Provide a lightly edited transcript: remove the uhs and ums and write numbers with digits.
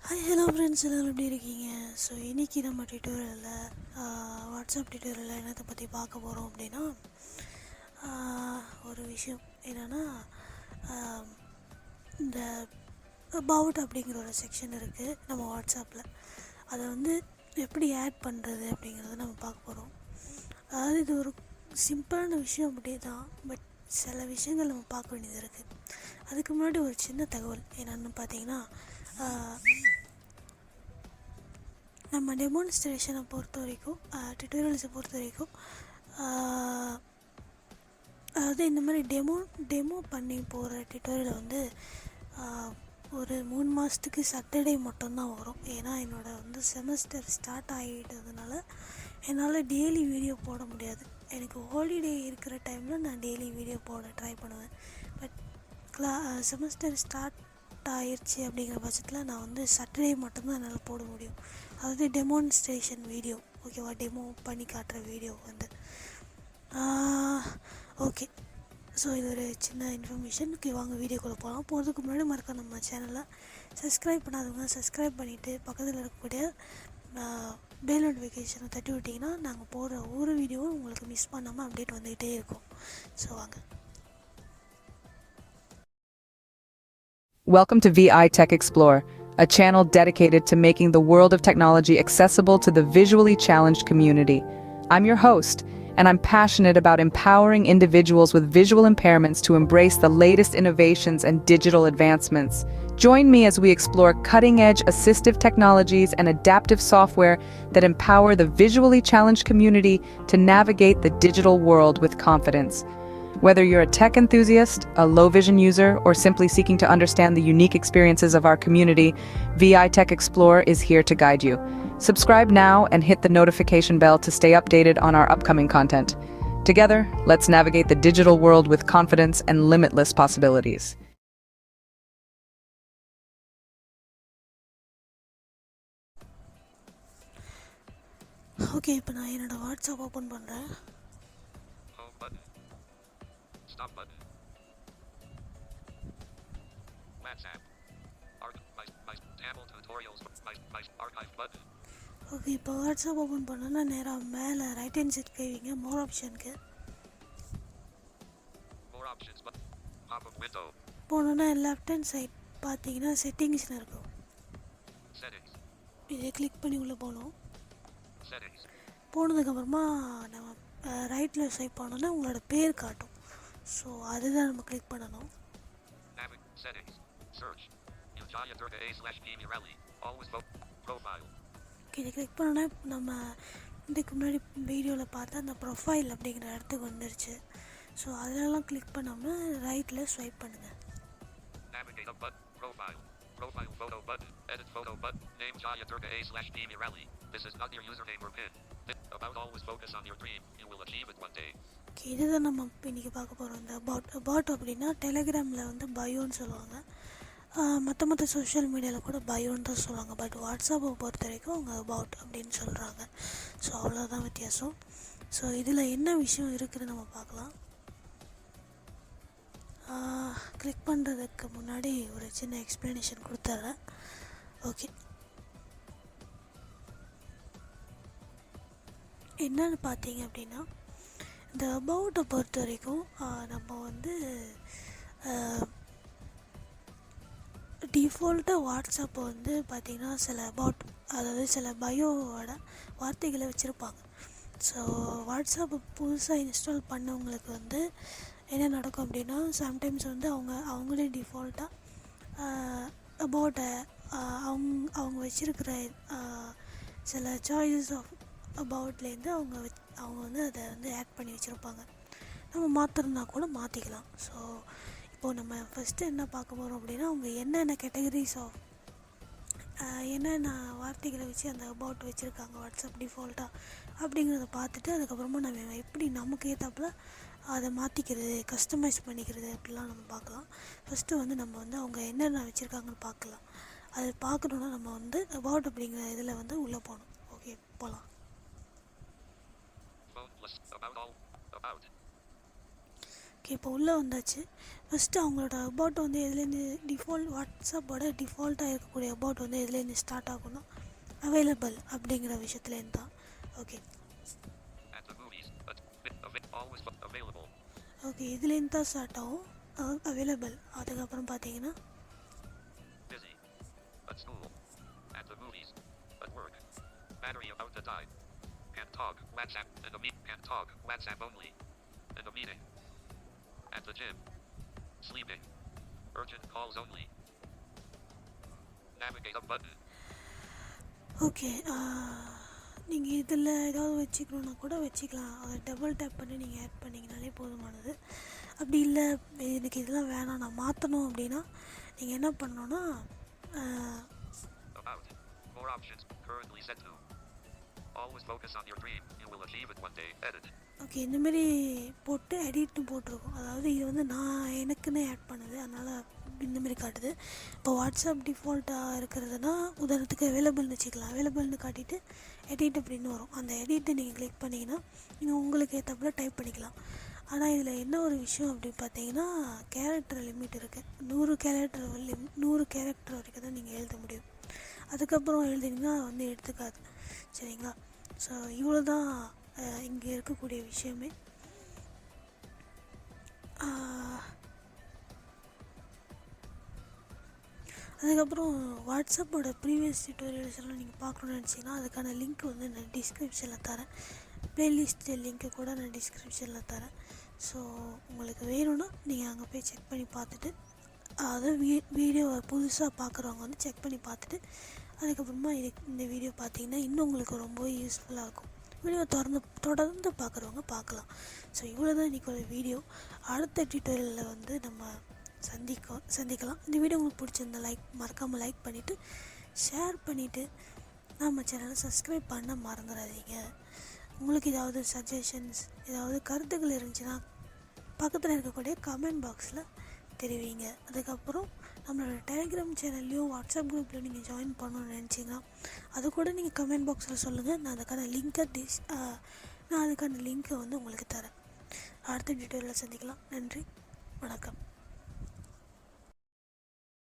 Hi hello friends, எல்லோரும் எப்படி இருக்கீங்க? ஸோ இன்றைக்கி நம்ம டியூட்டோரியலில் வாட்ஸ்அப் டியூட்டோரியலில் என்னத்தை பற்றி பார்க்க போகிறோம் அப்படின்னா, ஒரு விஷயம் என்னென்னா, இந்த அபவுட் அப்படிங்கிற ஒரு செக்ஷன் இருக்குது நம்ம வாட்ஸ்அப்பில். அதை வந்து எப்படி ஆட் பண்ணுறது அப்படிங்கிறத நம்ம பார்க்க போகிறோம். அதாவது இது ஒரு சிம்பிளான விஷயம் அப்படி தான், பட் சில விஷயங்கள் நம்ம பார்க்க வேண்டியது இருக்குது. அதுக்கு முன்னாடி ஒரு சின்ன தகவல் என்னென்னு பார்த்தீங்கன்னா, நம்ம டெமான்ஸ்ட்ரேஷனை பொறுத்த வரைக்கும், டியூட்டோரியல்ஸை பொறுத்த வரைக்கும், அதாவது இந்த மாதிரி டெமோ பண்ணி போகிற டியூட்டோரியலை வந்து ஒரு 3 மாதத்துக்கு சாட்டர்டே மட்டும்தான் வரும். ஏன்னா என்னோடய வந்து செமஸ்டர் ஸ்டார்ட் ஆகிட்டதுனால என்னால் டெய்லி வீடியோ போட முடியாது. எனக்கு ஹாலிடே இருக்கிற டைமில் நான் டெய்லி வீடியோ போட ட்ரை பண்ணுவேன். பட் செமஸ்டர் ஸ்டார்ட் ஆயிடுச்சு அப்படிங்கிற பட்சத்தில் நான் வந்து சாட்டர்டே மட்டும்தான் என்னால் போட முடியும். அதாவது டெமான்ஸ்ட்ரேஷன் வீடியோ, ஓகேவா? டெமோ பண்ணி காட்டுற வீடியோ வந்து ஓகே. ஸோ இது ஒரு சின்ன இன்ஃபர்மேஷன். ஓகே, வாங்க வீடியோக்குள்ளே போகலாம். போகிறதுக்கு முன்னாடி மறக்க நம்ம சேனலை சப்ஸ்கிரைப் பண்ணாதவங்க சப்ஸ்கிரைப் பண்ணிவிட்டு பக்கத்தில் இருக்கக்கூடிய பெல் நோட்டிஃபிகேஷனை தட்டி விட்டிங்கன்னா நாங்கள் போடுற ஒரு வீடியோவும் உங்களுக்கு மிஸ் பண்ணாமல் அப்டேட் வந்துக்கிட்டே இருக்கும். ஸோ வாங்க. Welcome to VI Tech Explore, a channel dedicated to making the world of technology accessible to the visually challenged community. I'm your host, and I'm passionate about empowering individuals with visual impairments to embrace the latest innovations and digital advancements. Join me as we explore cutting-edge assistive technologies and adaptive software that empower the visually challenged community to navigate the digital world with confidence. Whether you're a tech enthusiast, a low-vision user, or simply seeking to understand the unique experiences of our community, VI Tech Explore is here to guide you. Subscribe now and hit the notification bell to stay updated on our upcoming content. Together, let's navigate the digital world with confidence and limitless possibilities. Okay, இப்போ நான் என்னோடய WhatsApp open பண்ணுறேன். Stop button. WhatsApp. My Tamil tutorials. My archive button. Okay, இப்போ WhatsApp open பண்ணோன்னா நேராக மேலே right hand side கைவிங்க மோர் ஆப்ஷனுக்கு More options button. Pop up window. போனோன்னா லெஃப்ட் ஹேண்ட் சைட் பார்த்தீங்கன்னா செட்டிங்ஸ்னு இருக்கும். Settings. இதை கிளிக் பண்ணி உள்ளே போகணும். Settings. போனதுக்கப்புறமா நம்ம ரைட்டில் ஸ்வைப் பண்ணோன்னா உங்களோட பேர் காட்டும். ஸோ அதுதான் நம்ம கிளிக் பண்ணணும். Settings. Search. Ujaya Durga A/Mirali. Always vote. Profile. இதை கிளிக் பண்ணோன்னா நம்ம இதுக்கு முன்னாடி வீடியோவில் பார்த்து அந்த ப்ரொஃபைல் அப்படிங்கிற இடத்துக்கு வந்துருச்சு. ஸோ அதிலெல்லாம் கிளிக் பண்ணாமல் ரைட்டில் ஸ்வைப் பண்ணுங்கள். Navigate up button. Profile. Profile photo button. Edit photo button. Name Jaya Durga A/Mirali. This is not your username or PIN. About always focus on your dream. You will achieve it one day. Okay, இதுதான் நம்ம இன்றைக்கி பார்க்க போகிறோம். இந்த about அப்படின்னா டெலிகிராமில் வந்து பயோன்னு சொல்லுவாங்க. மற்ற சோஷியல் மீடியாவில் கூட பயோன்னு தான் சொல்லுவாங்க. பட் வாட்ஸ்அப்பை பொறுத்த வரைக்கும் அவங்க அபவுட் அப்படின்னு சொல்கிறாங்க. ஸோ அவ்வளோதான் வித்தியாசம். ஸோ இதில் என்ன விஷயம் இருக்குதுன்னு நம்ம பார்க்கலாம். கிளிக் பண்ணுறதுக்கு முன்னாடி ஒரு சின்ன எக்ஸ்ப்ளனேஷன் கொடுத்துட்றேன். ஓகே, என்னன்னு பார்த்தீங்க அப்படின்னா, இந்த அபவுட்டை பொறுத்த வரைக்கும் நம்ம வந்து டிஃபால்ட்டாக வாட்ஸ்அப்பை வந்து பார்த்திங்கன்னா சில அபவுட், அதாவது சில பயோவோட வார்த்தைகளை வச்சுருப்பாங்க. ஸோ வாட்ஸ்அப்பை புதுசாக இன்ஸ்டால் பண்ணவங்களுக்கு வந்து என்ன நடக்கும் அப்படின்னா, சம்டைம்ஸ் வந்து அவங்களே டிஃபால்ட்டாக அபவுட்டை அவங்க வச்சுருக்கிற சில சாய்ஸஸ் ஆஃப் அபவுட்லேருந்து அவங்க வந்து அதை வந்து ஆட் பண்ணி வச்சுருப்பாங்க. நம்ம மாற்றுறதுனா கூட மாற்றிக்கலாம். ஸோ இப்போது நம்ம ஃபஸ்ட்டு என்ன பார்க்க போகிறோம் அப்படின்னா, அவங்க என்னென்ன கேட்டகரிஸ் ஆஃப் என்னென்ன வார்த்தைகளை வச்சு அந்த அபவுட் வச்சுருக்காங்க வாட்ஸ்அப் டிஃபால்ட்டாக அப்படிங்கிறத பார்த்துட்டு, அதுக்கப்புறமா நம்ம எப்படி நமக்கு ஏற்றாப்புல அதை மாற்றிக்கிறது, கஸ்டமைஸ் பண்ணிக்கிறது அப்படிலாம் நம்ம பார்க்கலாம். ஃபஸ்ட்டு வந்து நம்ம வந்து அவங்க என்னென்ன வச்சுருக்காங்கன்னு பார்க்கலாம். அது பார்க்கணுன்னா நம்ம வந்து அபவுட் அப்படிங்கிற இதில் வந்து உள்ளே போகணும். ஓகே, போகலாம். ஓகே, இப்போ உள்ளே வந்தாச்சு. ஃபஸ்ட்டு அவங்களோட அபவுட் வந்து எதுலேருந்து வாட்ஸ்அப்போட டிஃபால்ட்டாக இருக்கக்கூடிய அபவுட் வந்து எதுலேருந்து ஸ்டார்ட் ஆகும்னா அவைலபிள் அப்படிங்கிற விஷயத்துலேருந்து தான். Okay At the movies, but always available. Okay இதுலேருந்து தான் ஸ்டார்ட் ஆகும் அவைலபிள். அதுக்கப்புறம் பார்த்தீங்கன்னா Busy. At school. At the movies. At work. Battery about to die. Can talk. WhatsApp. And a meet. Can talk. WhatsApp only. And a meeting. At the gym. Sleeping. Urgent calls only. Navigate up button. Okay நீங்கள் இதில் ஏதாவது வச்சுக்கணுன்னா கூட வச்சுக்கலாம். அதை double tape பண்ணி நீங்கள் add பண்ணிங்கனாலே போதுமானது. அப்படி இல்லை எனக்கு இதெல்லாம் வேணாம் நான் மாற்றணும் அப்படின்னா நீங்கள் என்ன பண்ணணுன்னா About. More options. Currently set to. Always focus on your dream. You will achieve it one day. Edit. Okay இந்தமாரி போட்டு எடிட்னு போட்டிருக்கோம். அதாவது இது வந்து நான் எனக்குன்னே ஆட் பண்ணுது, அதனால் இந்தமாரி காட்டுது. இப்போ வாட்ஸ்அப் டிஃபால்ட்டாக இருக்கிறதுனா உதாரணத்துக்கு அவைலபிள்னு வச்சுக்கலாம். அவைலபிள்னு காட்டிட்டு எடிட் அப்படின்னு வரும். அந்த எடிட்டை நீங்கள் கிளிக் பண்ணிங்கன்னா நீங்கள் உங்களுக்கு ஏற்றப்பல டைப் பண்ணிக்கலாம். ஆனால் இதில் என்ன ஒரு விஷயம் அப்படின்னு பார்த்தீங்கன்னா கேரக்டர் லிமிட் இருக்குது. 100 கேரக்டர் வரைக்கும் தான் நீங்கள் எழுத முடியும். அதுக்கப்புறம் எழுதினீங்கன்னா வந்து எடுத்துக்காது. சரிங்களா? ஸோ இவ்வளோ தான் இங்கே இருக்கக்கூடிய விஷயமே. அதுக்கப்புறம் வாட்ஸ்அப்போட ப்ரீவியஸ் டியூட்டோரியல்ஸ் எல்லாம் நீங்கள் பார்க்கணுன்னு நினச்சிங்கன்னா அதுக்கான லிங்க் வந்து நான் டிஸ்கிரிப்ஷனில் தரேன். ப்ளேலிஸ்ட் லிங்க்கு கூட நான் டிஸ்கிரிப்ஷனில் தரேன். ஸோ உங்களுக்கு வேணும்னா நீங்கள் அங்கே போய் செக் பண்ணி பார்த்துட்டு அதை வீடியோவை புதுசாக பார்க்குறவங்க வந்து செக் பண்ணி பார்த்துட்டு அதுக்கப்புறமா இந்த வீடியோ பார்த்தீங்கன்னா இன்னும் உங்களுக்கு ரொம்ப யூஸ்ஃபுல்லாக இருக்கும். வீடியோ தொடர்ந்து பார்க்குறவங்க பார்க்கலாம். ஸோ இவ்வளோ தான் இன்றைக்கி ஒரு வீடியோ. அடுத்த டியூட்டோரியலில் வந்து நம்ம சந்திக்கலாம். இந்த வீடியோ உங்களுக்கு பிடிச்சிருந்தா மறக்காமல் லைக் பண்ணிவிட்டு ஷேர் பண்ணிவிட்டு நம்ம சேனலை சப்ஸ்கிரைப் பண்ண மறந்துடாதீங்க. உங்களுக்கு ஏதாவது சஜஷன்ஸ் ஏதாவது கருத்துக்கள் இருந்துச்சுன்னா பக்கத்தில் இருக்கக்கூடிய கமெண்ட் பாக்ஸில் தெரிவிங்க. அதுக்கப்புறம் நம்மளோட டெலிகிராம் சேனல்லையும் வாட்ஸ்அப் குரூப்பில் நீங்கள் ஜாயின் பண்ணணும்னு நினச்சிங்கன்னா அது கூட நீங்கள் கமெண்ட் பாக்ஸில் சொல்லுங்கள். நான் அதுக்கான லிங்க்கை வந்து உங்களுக்கு தரேன். அடுத்த டீட்டெயிலில் சந்திக்கலாம். நன்றி, வணக்கம்.